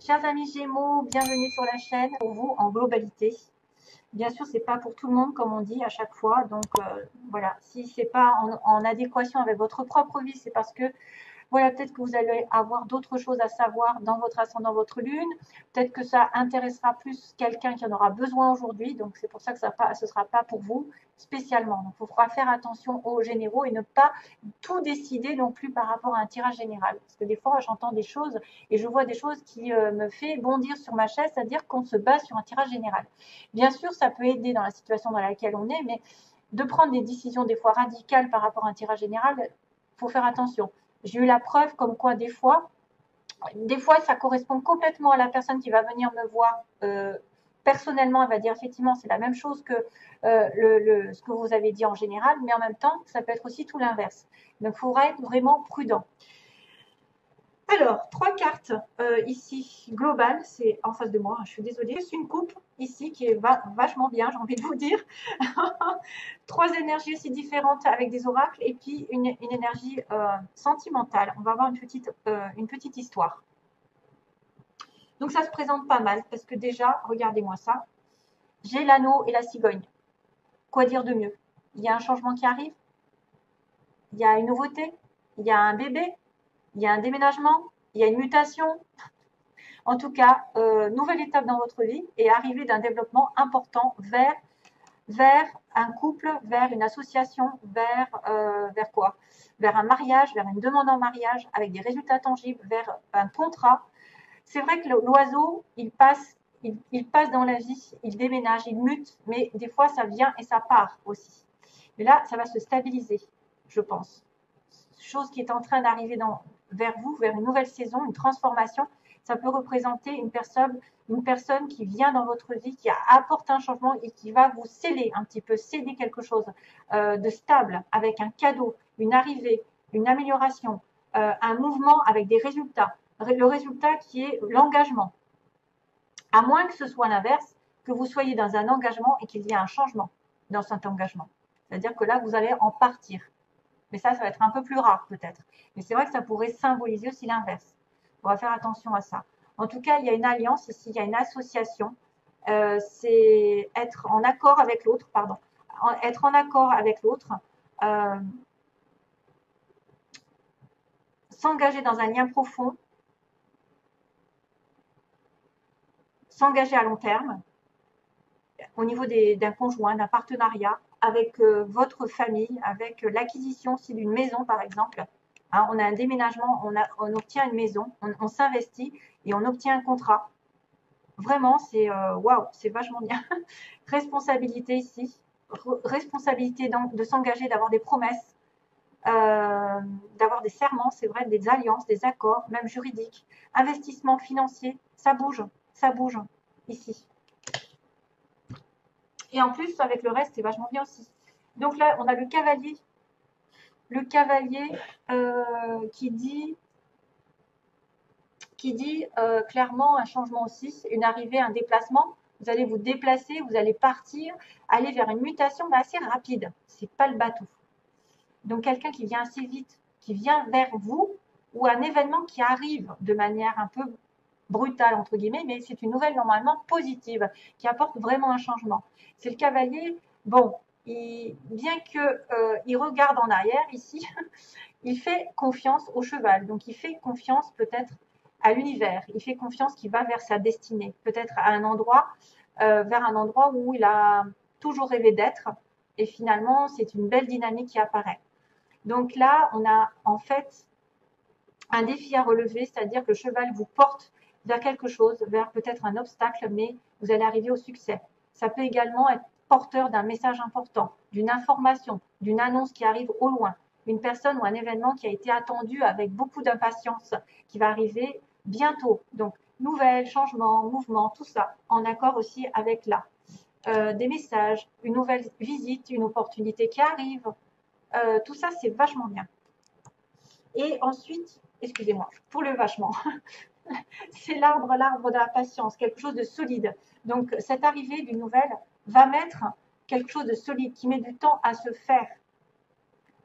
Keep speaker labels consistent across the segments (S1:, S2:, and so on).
S1: Chers amis Gémeaux, bienvenue sur la chaîne pour vous en globalité. Bien sûr, c'est pas pour tout le monde comme on dit à chaque fois. Donc voilà, si c'est pas en adéquation avec votre propre vie, c'est parce que voilà, peut-être que vous allez avoir d'autres choses à savoir dans votre ascendant, votre lune. Peut-être que ça intéressera plus quelqu'un qui en aura besoin aujourd'hui. Donc, c'est pour ça que ce ne sera pas pour vous spécialement. Donc, il faudra faire attention aux généraux et ne pas tout décider non plus par rapport à un tirage général. Parce que des fois, j'entends des choses et je vois des choses qui me fait bondir sur ma chaise, c'est-à-dire qu'on se base sur un tirage général. Bien sûr, ça peut aider dans la situation dans laquelle on est, mais de prendre des décisions des fois radicales par rapport à un tirage général, il faut faire attention. J'ai eu la preuve comme quoi des fois, ça correspond complètement à la personne qui va venir me voir personnellement. Elle va dire effectivement c'est la même chose que ce que vous avez dit en général, mais en même temps, ça peut être aussi tout l'inverse. Donc, il faudra être vraiment prudent. Alors, 3 cartes ici, globales, c'est en face de moi, je suis désolée. C'est une coupe ici qui est vachement bien, j'ai envie de vous dire. 3 énergies aussi différentes avec des oracles et puis une énergie sentimentale. On va avoir une petite histoire. Donc, ça se présente pas mal parce que déjà, regardez-moi ça. J'ai l'anneau et la cigogne. Quoi dire de mieux? Il y a un changement qui arrive, il y a une nouveauté, il y a un bébé, il y a un déménagement, il y a une mutation. En tout cas, nouvelle étape dans votre vie et arrivée d'un développement important vers un couple, vers une association, vers quoi? Vers un mariage, vers une demande en mariage avec des résultats tangibles, vers un contrat. C'est vrai que l'oiseau, il passe dans la vie, il déménage, il mute, mais des fois ça vient et ça part aussi. Mais là, ça va se stabiliser, je pense. Chose qui est en train d'arriver vers vous, vers une nouvelle saison, une transformation. Ça peut représenter une personne qui vient dans votre vie, qui apporte un changement et qui va vous sceller un petit peu, céder quelque chose de stable, avec un cadeau, une arrivée, une amélioration, un mouvement avec des résultats. Le résultat qui est l'engagement. À moins que ce soit l'inverse, que vous soyez dans un engagement et qu'il y ait un changement dans cet engagement. C'est-à-dire que là, vous allez en partir. Mais ça va être un peu plus rare peut-être. Mais c'est vrai que ça pourrait symboliser aussi l'inverse. On va faire attention à ça. En tout cas, il y a une alliance ici, il y a une association. C'est être en accord avec l'autre, pardon. Être en accord avec l'autre. S'engager dans un lien profond. S'engager à long terme. Au niveau d'un conjoint, d'un partenariat, avec votre famille, avec l'acquisition aussi d'une maison par exemple. Hein, on a un déménagement, on obtient une maison, on s'investit et on obtient un contrat. Vraiment, c'est waouh, c'est vachement bien. Responsabilité ici, responsabilité de s'engager, d'avoir des promesses, d'avoir des serments, c'est vrai, des alliances, des accords, même juridiques. Investissement financier, ça bouge ici. Et en plus, avec le reste, c'est vachement bien aussi. Donc là, on a le cavalier. Le cavalier qui dit clairement un changement aussi, une arrivée, un déplacement. Vous allez vous déplacer, vous allez partir, aller vers une mutation, mais assez rapide. C'est pas le bateau. Donc quelqu'un qui vient assez vite, qui vient vers vous, ou un événement qui arrive de manière un peu brutale, entre guillemets, mais c'est une nouvelle normalement positive, qui apporte vraiment un changement. C'est le cavalier, bon, bien qu'il regarde en arrière ici, il fait confiance au cheval, donc il fait confiance peut-être à l'univers, il fait confiance qu'il va vers sa destinée, peut-être à un endroit, vers un endroit où il a toujours rêvé d'être, et finalement c'est une belle dynamique qui apparaît. Donc là, on a en fait un défi à relever, c'est-à-dire que le cheval vous porte vers quelque chose, vers peut-être un obstacle, mais vous allez arriver au succès. Ça peut également être porteur d'un message important, d'une information, d'une annonce qui arrive au loin, une personne ou un événement qui a été attendu avec beaucoup d'impatience, qui va arriver bientôt. Donc, nouvelles, changements, mouvements, tout ça, en accord aussi avec là. Des messages, une nouvelle visite, une opportunité qui arrive. Tout ça, c'est vachement bien. Et ensuite, excusez-moi, pour le vachement, c'est l'arbre de la patience, quelque chose de solide. Donc, cette arrivée d'une nouvelle va mettre quelque chose de solide, qui met du temps à se faire.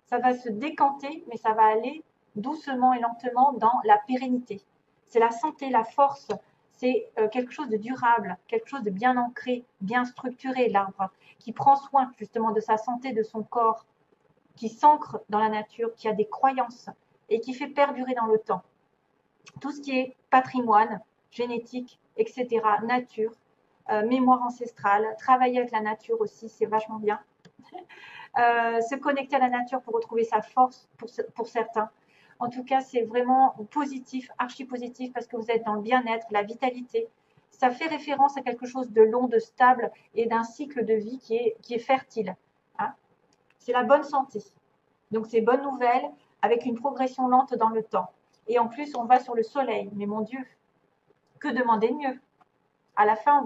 S1: Ça va se décanter, mais ça va aller doucement et lentement dans la pérennité. C'est la santé, la force, c'est quelque chose de durable, quelque chose de bien ancré, bien structuré, l'arbre, qui prend soin justement de sa santé, de son corps, qui s'ancre dans la nature, qui a des croyances et qui fait perdurer dans le temps. Tout ce qui est patrimoine, génétique, etc., nature, mémoire ancestrale, travailler avec la nature aussi, c'est vachement bien. Se connecter à la nature pour retrouver sa force pour certains. En tout cas, c'est vraiment positif, archi positif, parce que vous êtes dans le bien-être, la vitalité. Ça fait référence à quelque chose de long, de stable et d'un cycle de vie qui est fertile. Hein. C'est la bonne santé. Donc, c'est bonne nouvelle avec une progression lente dans le temps. Et en plus, on va sur le soleil. Mais mon Dieu, que demander de mieux? À la fin,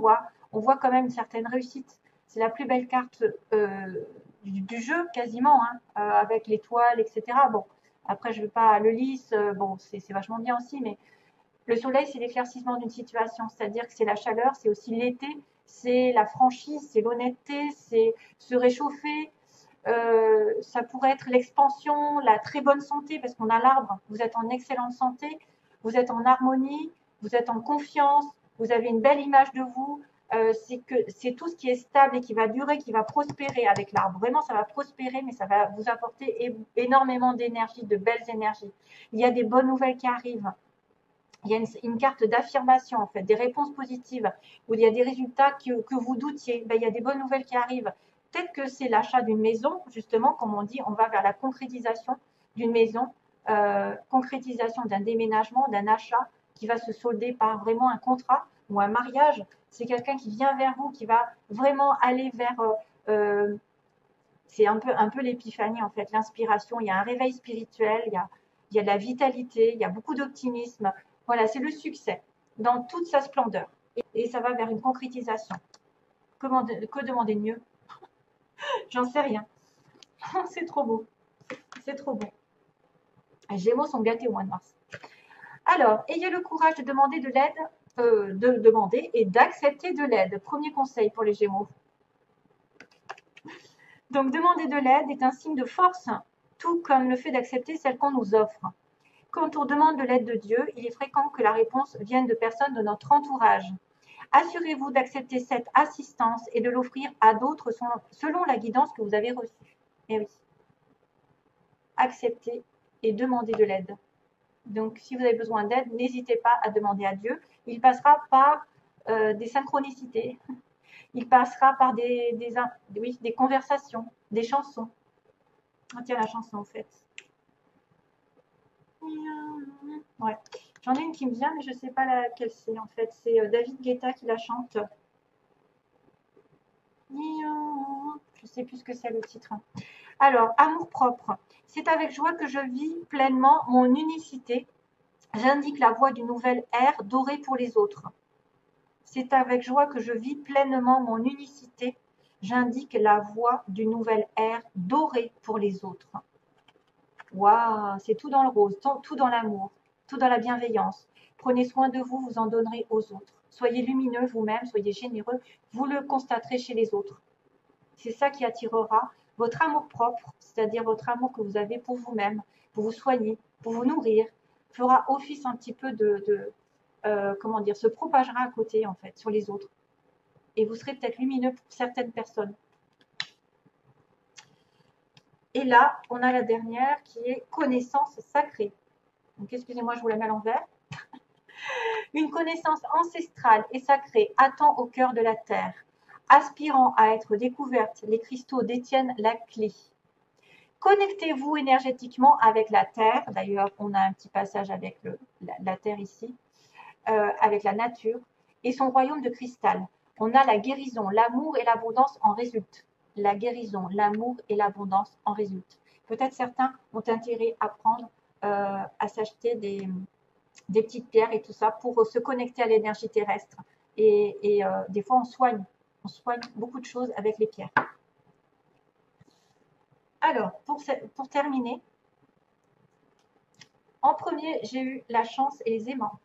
S1: on voit quand même une certaine réussite. C'est la plus belle carte du jeu, quasiment, hein, avec l'étoile, etc. Bon, après, je ne veux pas le lys, bon, c'est vachement bien aussi, mais le soleil, c'est l'éclaircissement d'une situation, c'est-à-dire que c'est la chaleur, c'est aussi l'été, c'est la franchise, c'est l'honnêteté, c'est se réchauffer, ça pourrait être l'expansion, la très bonne santé, parce qu'on a l'arbre, vous êtes en excellente santé, vous êtes en harmonie, vous êtes en confiance, vous avez une belle image de vous, c'est tout ce qui est stable et qui va durer, qui va prospérer avec l'arbre. Vraiment, ça va prospérer, mais ça va vous apporter énormément d'énergie, de belles énergies. Il y a des bonnes nouvelles qui arrivent. Il y a une carte d'affirmation, en fait, des réponses positives, où il y a des résultats que vous doutiez. Ben, il y a des bonnes nouvelles qui arrivent. Peut-être que c'est l'achat d'une maison, justement, comme on dit, on va vers la concrétisation d'une maison, concrétisation d'un déménagement, d'un achat qui va se solder par vraiment un contrat ou un mariage. C'est quelqu'un qui vient vers vous, qui va vraiment aller vers... c'est un peu l'épiphanie, en fait, l'inspiration. Il y a un réveil spirituel, il y a de la vitalité, il y a beaucoup d'optimisme. Voilà, c'est le succès dans toute sa splendeur. Et ça va vers une concrétisation. Que demander de mieux? J'en sais rien. C'est trop beau. C'est trop beau. Les Gémeaux sont gâtés au mois de mars. Alors, ayez le courage de demander de l'aide, de demander et d'accepter de l'aide. Premier conseil pour les Gémeaux. Donc, demander de l'aide est un signe de force, tout comme le fait d'accepter celle qu'on nous offre. Quand on demande de l'aide de Dieu, il est fréquent que la réponse vienne de personnes de notre entourage. Assurez-vous d'accepter cette assistance et de l'offrir à d'autres selon la guidance que vous avez reçue. Et oui, acceptez et demandez de l'aide. Donc, si vous avez besoin d'aide, n'hésitez pas à demander à Dieu. Il passera par des synchronicités. Il passera par des conversations, des chansons. Ah, tiens, la chanson, en fait. Ouais. J'en ai une qui me vient, mais je ne sais pas laquelle c'est, en fait. C'est David Guetta qui la chante. Je ne sais plus ce que c'est le titre. Alors, amour propre. C'est avec joie que je vis pleinement mon unicité. J'indique la voie d'une nouvelle ère dorée pour les autres. C'est avec joie que je vis pleinement mon unicité. J'indique la voie d'une nouvelle ère dorée pour les autres. Waouh, c'est tout dans le rose, tout dans l'amour, tout dans la bienveillance. Prenez soin de vous, vous en donnerez aux autres. Soyez lumineux vous-même, soyez généreux, vous le constaterez chez les autres. C'est ça qui attirera votre amour propre, c'est-à-dire votre amour que vous avez pour vous-même, pour vous soigner, pour vous nourrir, fera office un petit peu comment dire, se propagera à côté en fait, sur les autres. Et vous serez peut-être lumineux pour certaines personnes. Et là, on a la dernière qui est connaissance sacrée. Donc, excusez-moi, je vous la mets à l'envers. Une connaissance ancestrale et sacrée attend au cœur de la terre. Aspirant à être découverte, les cristaux détiennent la clé. Connectez-vous énergétiquement avec la terre. D'ailleurs, on a un petit passage avec la terre ici, avec la nature et son royaume de cristal. On a la guérison, l'amour et l'abondance en résultent. La guérison, l'amour et l'abondance en résultent. Peut-être certains ont intérêt à prendre, à s'acheter des petites pierres et tout ça pour se connecter à l'énergie terrestre. Et des fois, on soigne beaucoup de choses avec les pierres. Alors, pour terminer, en premier, j'ai eu la chance et les aimants.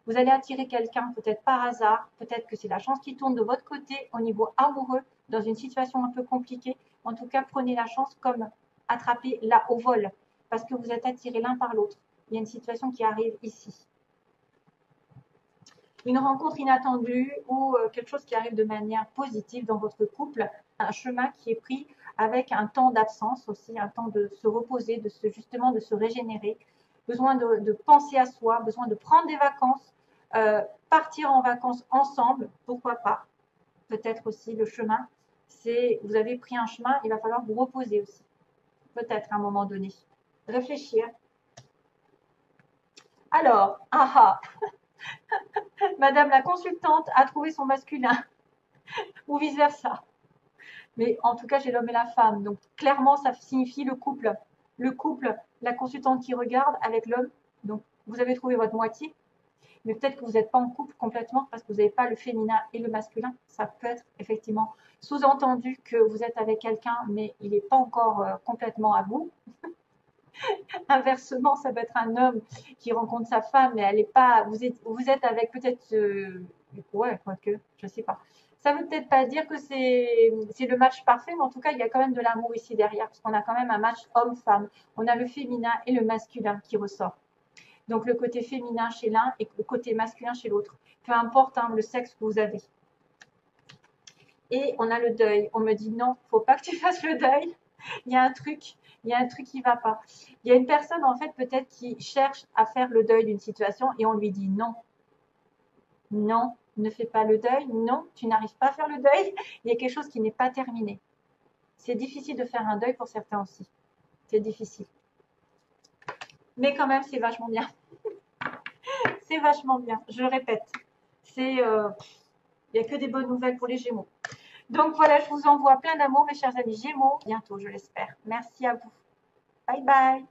S1: Vous allez attirer quelqu'un peut-être par hasard, peut-être que c'est la chance qui tourne de votre côté au niveau amoureux, dans une situation un peu compliquée. En tout cas, prenez la chance comme attraper là au vol, parce que vous êtes attirés l'un par l'autre. Il y a une situation qui arrive ici. une rencontre inattendue ou quelque chose qui arrive de manière positive dans votre couple, un chemin qui est pris avec un temps d'absence aussi, un temps de se reposer, justement de se régénérer, besoin de penser à soi, besoin de prendre des vacances, partir en vacances ensemble, pourquoi pas. Peut-être aussi le chemin, c'est vous avez pris un chemin, il va falloir vous reposer aussi, peut-être à un moment donné. Réfléchir. Alors, Madame la consultante a trouvé son masculin, ou vice-versa. Mais en tout cas, j'ai l'homme et la femme. Donc, clairement, ça signifie le couple. Le couple, la consultante qui regarde avec l'homme. Donc, vous avez trouvé votre moitié. Mais peut-être que vous n'êtes pas en couple complètement parce que vous n'avez pas le féminin et le masculin. Ça peut être effectivement sous-entendu que vous êtes avec quelqu'un, mais il n'est pas encore complètement à vous. Inversement, ça peut être un homme qui rencontre sa femme, mais elle n'est pas. Vous êtes avec peut-être. Ouais, quoique, je ne sais pas. Ça ne veut peut-être pas dire que c'est le match parfait, mais en tout cas, il y a quand même de l'amour ici derrière, parce qu'on a quand même un match homme-femme. On a le féminin et le masculin qui ressort. Donc le côté féminin chez l'un et le côté masculin chez l'autre. Peu importe hein, le sexe que vous avez. Et on a le deuil. On me dit non, faut pas que tu fasses le deuil. Il y a un truc qui va pas. Il y a une personne en fait peut-être qui cherche à faire le deuil d'une situation et on lui dit non. Non, ne fais pas le deuil. Non, tu n'arrives pas à faire le deuil. Il y a quelque chose qui n'est pas terminé. C'est difficile de faire un deuil pour certains aussi. C'est difficile. Mais quand même, c'est vachement bien. C'est vachement bien. Je le répète. Il n'y a que des bonnes nouvelles pour les Gémeaux. Donc voilà, je vous envoie plein d'amour, mes chers amis Gémeaux. Bientôt, je l'espère. Merci à vous. Bye bye.